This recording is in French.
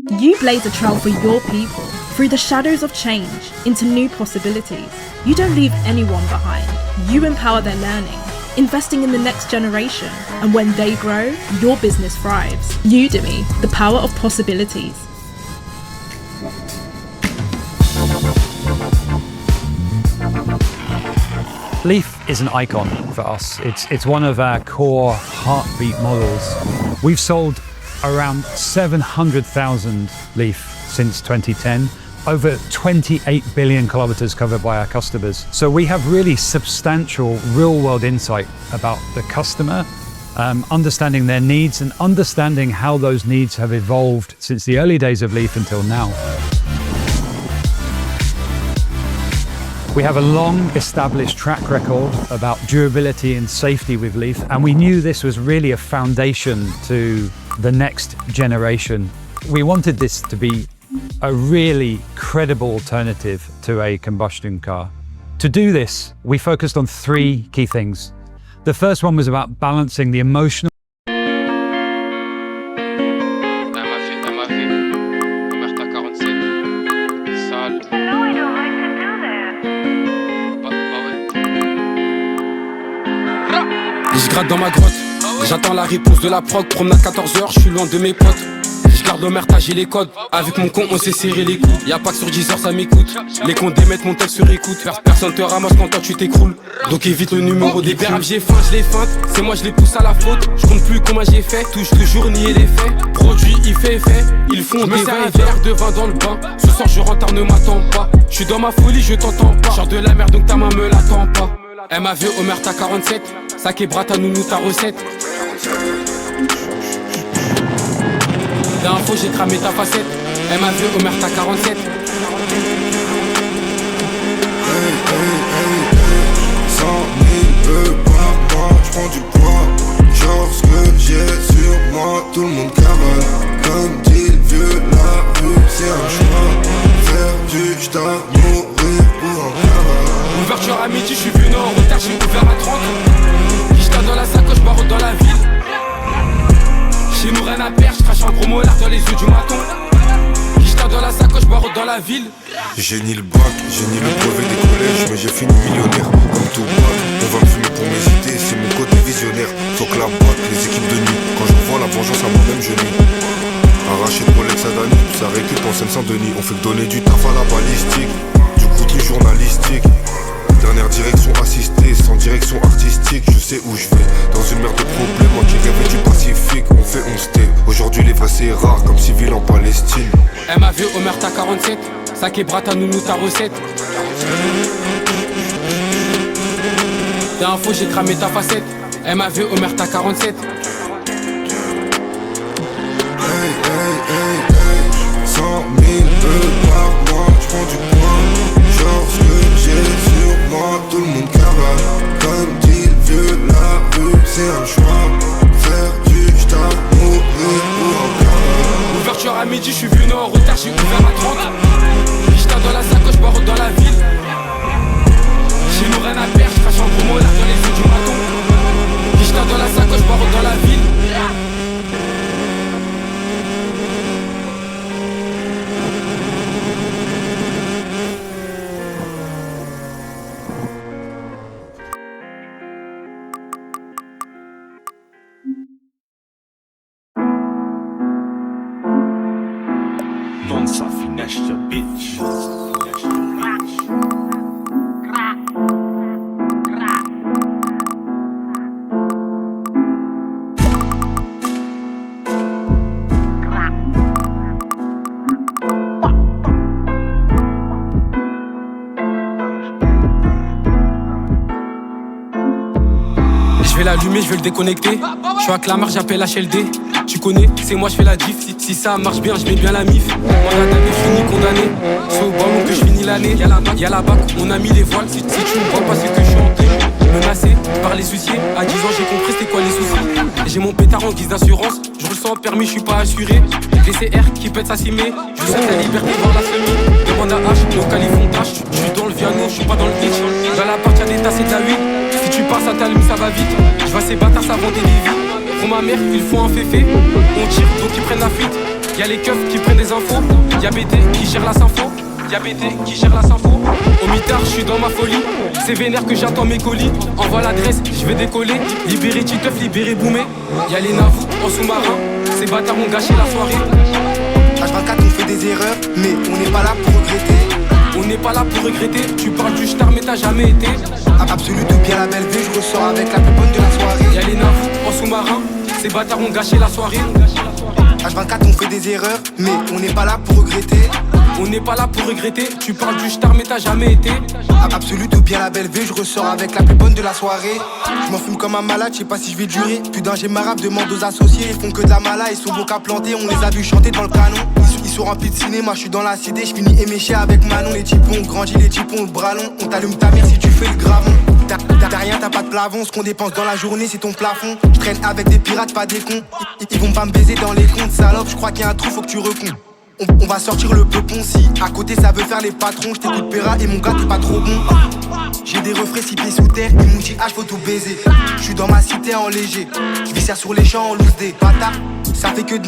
You blaze a trail for your people through the shadows of change into new possibilities. You don't leave anyone behind. You empower their learning, investing in the next generation. And when they grow, your business thrives. Udemy, the power of possibilities. Leaf is an icon for us. It's one of our core heartbeat models. We've sold around 700,000 Leaf since 2010. Over 28 billion kilometers covered by our customers. So we have really substantial real-world insight about the customer, understanding their needs and understanding how those needs have evolved since the early days of Leaf until now. We have a long-established track record about durability and safety with Leaf, and we knew this was really a foundation to the next generation. We wanted this to be a really credible alternative to a combustion car. To do this, we focused on three key things. The first one was about balancing the emotional Je gratte dans ma grotte, j'attends la réponse de la prog. Promenade 14h, je suis loin de mes potes. Je garde l'omerta, j'ai les codes. Avec mon con, on s'est serré les coudes. Y'a pas que sur 10 heures, ça m'écoute. Les condés mettent mon texte sur écoute. Personne te ramasse quand toi tu t'écroules. Donc évite le numéro des verbes. J'ai faim, je les feinte. C'est moi, je les pousse à la faute. Je compte plus combien j'ai fait. Touche toujours nier les faits. Produit, il fait effet. Ils font des verres de vin dans le bain. Ce soir, je rentre, ne m'attends pas. Je suis dans ma folie, je t'entends pas. Genre de la merde, donc ta main me l'attend pas. MAV Omerta 47. Sac et brata, nounou ta recette. D'info, j'ai cramé ta facette. MAV Omerta 47. Hey, hey, hey. 100 000 euros par mois, j'prends du poids. Genre ce que j'ai sur moi, tout le monde cavale. Comme dit le vieux, la rue c'est un choix. Faire du j't'as mourir pour un cavale. Ouverture à midi, j'suis venu en retard, j'ai ouvert à 30. J't'ai dans la sacoche, barreau dans la ville. Chez nous rien à perdre, j'crache un gros molar dans les yeux du maton. J't'ai dans la sacoche, barreau dans la ville. J'ai ni le bac, j'ai ni le brevet des collèges, mais j'ai fini millionnaire. Comme tout bac, on va me fumer pour mes idées, c'est mon côté visionnaire. Faut que la boîte, les équipes de nuit, quand je vois la vengeance à moi-même je nie. Arraché de Rolex à Dani, ça récup en Seine-Saint-Denis. On fait que donner du taf à la balistique, du coup truc journalistique. Dernière direction assistée, sans direction artistique. Je sais où je vais, dans une mer de problèmes. Moi qui rêvais du Pacifique, on fait 11 T. Aujourd'hui les vrais c'est rare, comme civil en Palestine. MAV Omerta 47. Sac et brata, nounou ta recette. D'info, j'ai cramé ta facette. MAV Omerta 47. Hey, hey, hey, hey. 100 000 euros par mois, j'prends du poids. Genre ce que j'ai sur moi, tout le monde cavale. Comme dit le vieux, la rue c'est un choix. Faire du j't'as mourir pour un cavale. Ouverture à midi, j'suis venu en retard, j'ai ouvert à 30. J't'ai dans la sacoche, barreau dans la ville. Chez nous rien à perdre, j'crache un gros molar dans les yeux du maton. J't'ai dans la sacoche, barreau dans la ville. Non sa finestra, bitch. Je vais l'allumer, je vais le déconnecter. Je suis à Clamart, j'appelle HLD. Tu connais, c'est moi, je fais la diff. Si ça marche bien, je mets bien la mif. On a d'année fini condamné. C'est au ballon que je finis l'année. Y'a la bac, on a mis les voiles. Si tu me vois pas, c'est que je suis hanté. Menacé par les huissiers. À 10 ans, j'ai compris c'était quoi les soucis. J'ai mon pétard en guise d'assurance. Je roule sans permis, je suis pas assuré. DCR qui pète sa cimée. Je sais la liberté voir la semi. Demande à H, au califontage. Je suis dans le Viano, je suis pas dans le hitch. Dans la partie, y'a des tasses et de la huile. Si tu pars, ça t'allume, ça va vite. Je vois ces bâtards, ça vend des vies. Pour ma mère, il faut un féfé. On tire, donc ils prennent la fuite. Y'a les keufs qui prennent des infos. Y'a BT qui gère la sympho. Y'a BT qui gère la sympho. Au mitard, je suis dans ma folie. C'est vénère que j'attends mes colis. Envoie l'adresse, je vais décoller. Libérer Titeuf, libérer Boumé. Y'a les navous en sous-marin. Ces bâtards ont gâché la soirée. H24 on fait des erreurs, mais on n'est pas là pour regretter. On n'est pas là pour regretter. Tu parles du star mais t'as jamais été. Absolu de bien la belle vie, je ressors avec la plus bonne de la soirée. Y'a les navous en sous-marin. Ces bâtards ont gâché la soirée. H24 on fait des erreurs, mais on n'est pas là pour regretter. On n'est pas là pour regretter. Tu parles du star mais t'as jamais été. Absolu de bien la belle vie, je ressors avec la plus bonne de la soirée. Je m'en fume comme un malade, je sais pas si je vais durer. Plus d'un j'ai marab, demande aux associés. Ils font que de la mala, ils sont beaux qu'à planter. On les a vus chanter dans le canon. Ils sont remplis de ciné, moi je suis dans la cité. Je finis éméché avec Manon. Les types ont grandi, les types ont le bras long. On t'allume ta mère si tu fais le gravon. T'as rien, t'as pas de plafond. Ce qu'on dépense dans la journée, c'est ton plafond. Je traîne avec des pirates, pas des cons. Ils vont pas me baiser dans les comptes, salope. Je crois qu'il y a un trou, faut que tu recomptes. On va sortir le peupon si à côté ça veut faire les patrons. Je t'écoute Péra et mon gars t'es pas trop bon. J'ai des refrains 6 pieds sous terre, ils m'ont dit H faut tout baiser. Je suis dans ma cité en léger, je vis ça sur les champs en loose des bâtards. Ça fait que de